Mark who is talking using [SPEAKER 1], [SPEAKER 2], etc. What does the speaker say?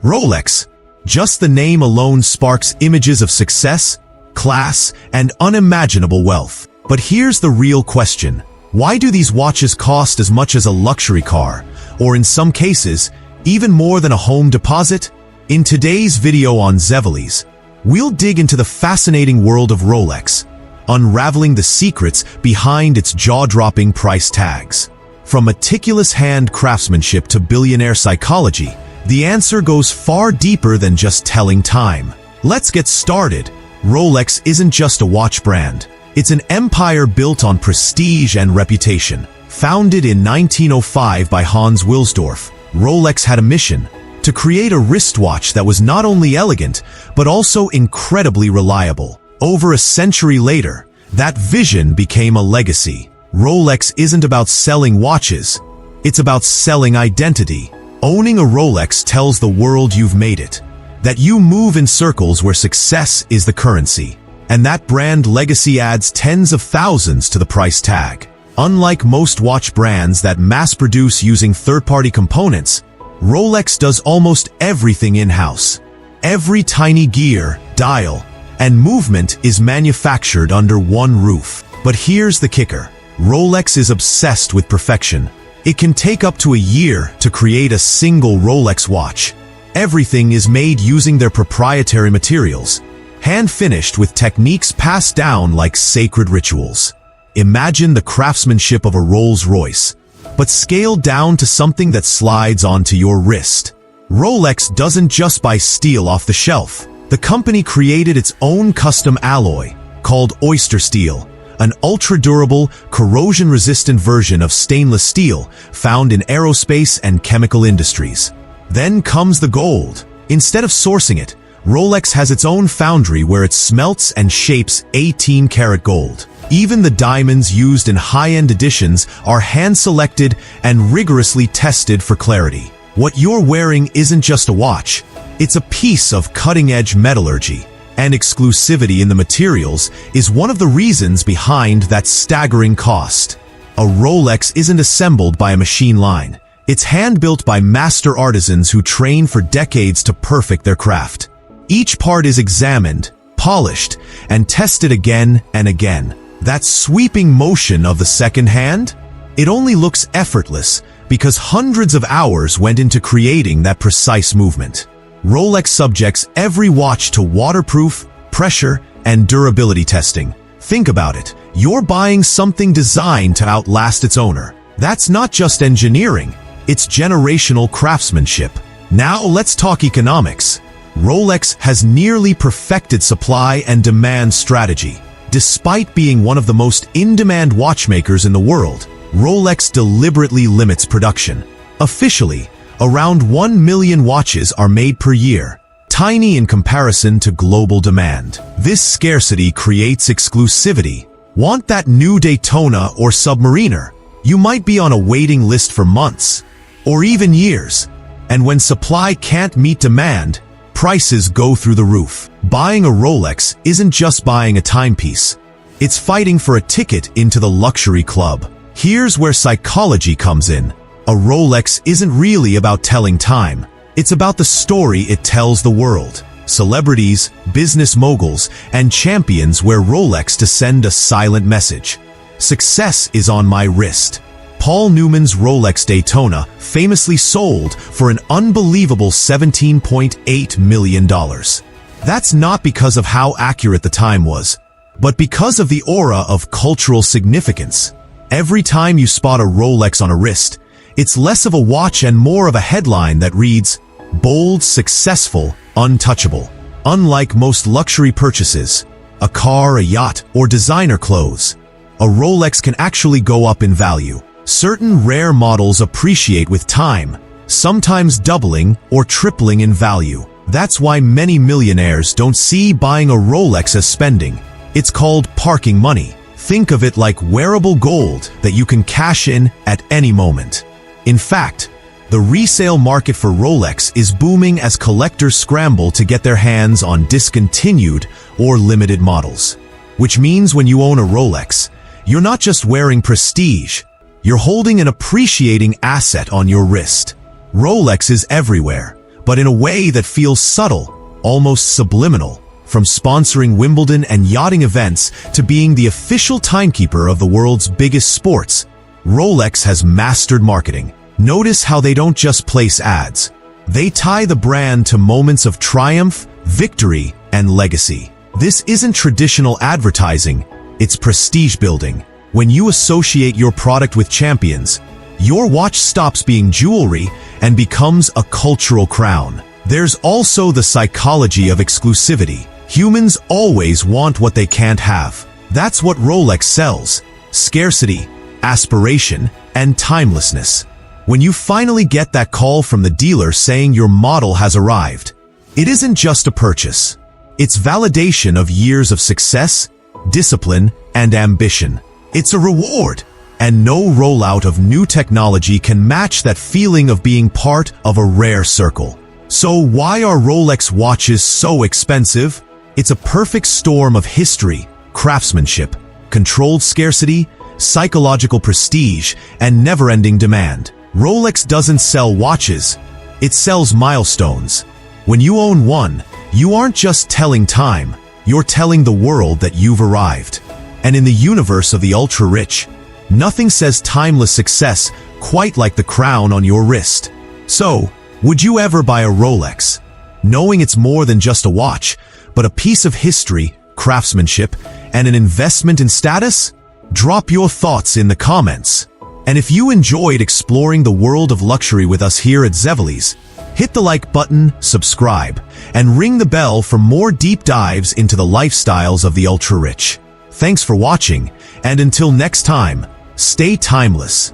[SPEAKER 1] Rolex. Just the name alone sparks images of success, class, and unimaginable wealth. But here's the real question. Why do these watches cost as much as a luxury car, or in some cases, even more than a home deposit? In today's video on Zevallies, we'll dig into the fascinating world of Rolex, unraveling the secrets behind its jaw-dropping price tags. From meticulous hand craftsmanship to billionaire psychology, the answer goes far deeper than just telling time. Let's get started. Rolex isn't just a watch brand. It's an empire built on prestige and reputation. Founded in 1905 by Hans Wilsdorf, Rolex had a mission: to create a wristwatch that was not only elegant, but also incredibly reliable. Over a century later, that vision became a legacy. Rolex isn't about selling watches, it's about selling identity. Owning a Rolex tells the world you've made it, that you move in circles where success is the currency, and that brand legacy adds tens of thousands to the price tag. Unlike most watch brands that mass-produce using third-party components, Rolex does almost everything in-house. Every tiny gear, dial, and movement is manufactured under one roof. But here's the kicker. Rolex is obsessed with perfection. It can take up to a year to create a single Rolex watch. Everything is made using their proprietary materials, hand-finished with techniques passed down like sacred rituals. Imagine the craftsmanship of a Rolls-Royce, but scaled down to something that slides onto your wrist. Rolex doesn't just buy steel off the shelf. The company created its own custom alloy, called oyster steel, an ultra-durable, corrosion-resistant version of stainless steel found in aerospace and chemical industries. Then comes the gold. Instead of sourcing it, Rolex has its own foundry where it smelts and shapes 18-karat gold. Even the diamonds used in high-end editions are hand-selected and rigorously tested for clarity. What you're wearing isn't just a watch. It's a piece of cutting-edge metallurgy. And exclusivity in the materials is one of the reasons behind that staggering cost. A Rolex isn't assembled by a machine line. It's hand-built by master artisans who train for decades to perfect their craft. Each part is examined, polished, and tested again and again. That sweeping motion of the second hand? It only looks effortless because hundreds of hours went into creating that precise movement. Rolex subjects every watch to waterproof, pressure, and durability testing. Think about it. You're buying something designed to outlast its owner. That's not just engineering, it's generational craftsmanship. Now let's talk economics. Rolex has nearly perfected supply and demand strategy. Despite being one of the most in-demand watchmakers in the world, Rolex deliberately limits production. Officially, around 1 million watches are made per year, tiny in comparison to global demand. This scarcity creates exclusivity. Want that new Daytona or Submariner? You might be on a waiting list for months, or even years. And when supply can't meet demand, prices go through the roof. Buying a Rolex isn't just buying a timepiece. It's fighting for a ticket into the luxury club. Here's where psychology comes in. A Rolex isn't really about telling time. It's about the story it tells the world. Celebrities, business moguls, and champions wear Rolex to send a silent message. Success is on my wrist. Paul Newman's Rolex Daytona famously sold for an unbelievable $17.8 million. That's not because of how accurate the time was, but because of the aura of cultural significance. Every time you spot a Rolex on a wrist, it's less of a watch and more of a headline that reads, bold, successful, untouchable. Unlike most luxury purchases, a car, a yacht, or designer clothes, a Rolex can actually go up in value. Certain rare models appreciate with time, sometimes doubling or tripling in value. That's why many millionaires don't see buying a Rolex as spending. It's called parking money. Think of it like wearable gold that you can cash in at any moment. In fact, the resale market for Rolex is booming as collectors scramble to get their hands on discontinued or limited models. Which means when you own a Rolex, you're not just wearing prestige, you're holding an appreciating asset on your wrist. Rolex is everywhere, but in a way that feels subtle, almost subliminal. From sponsoring Wimbledon and yachting events to being the official timekeeper of the world's biggest sports, Rolex has mastered marketing. Notice how they don't just place ads. They tie the brand to moments of triumph, victory, and legacy. This isn't traditional advertising, it's prestige building. When you associate your product with champions, your watch stops being jewelry and becomes a cultural crown. There's also the psychology of exclusivity. Humans always want what they can't have. That's what Rolex sells: scarcity, aspiration, and timelessness. When you finally get that call from the dealer saying your model has arrived, it isn't just a purchase. It's validation of years of success, discipline, and ambition. It's a reward, and no rollout of new technology can match that feeling of being part of a rare circle. So why are Rolex watches so expensive? It's a perfect storm of history, craftsmanship, controlled scarcity, psychological prestige, and never-ending demand. Rolex doesn't sell watches, it sells milestones. When you own one, you aren't just telling time, you're telling the world that you've arrived. And in the universe of the ultra-rich, nothing says timeless success quite like the crown on your wrist. So, would you ever buy a Rolex, knowing it's more than just a watch, but a piece of history, craftsmanship, and an investment in status? Drop your thoughts in the comments. And if you enjoyed exploring the world of luxury with us here at Zevalis, hit the like button, subscribe, and ring the bell for more deep dives into the lifestyles of the ultra-rich. Thanks for watching, and until next time, stay timeless.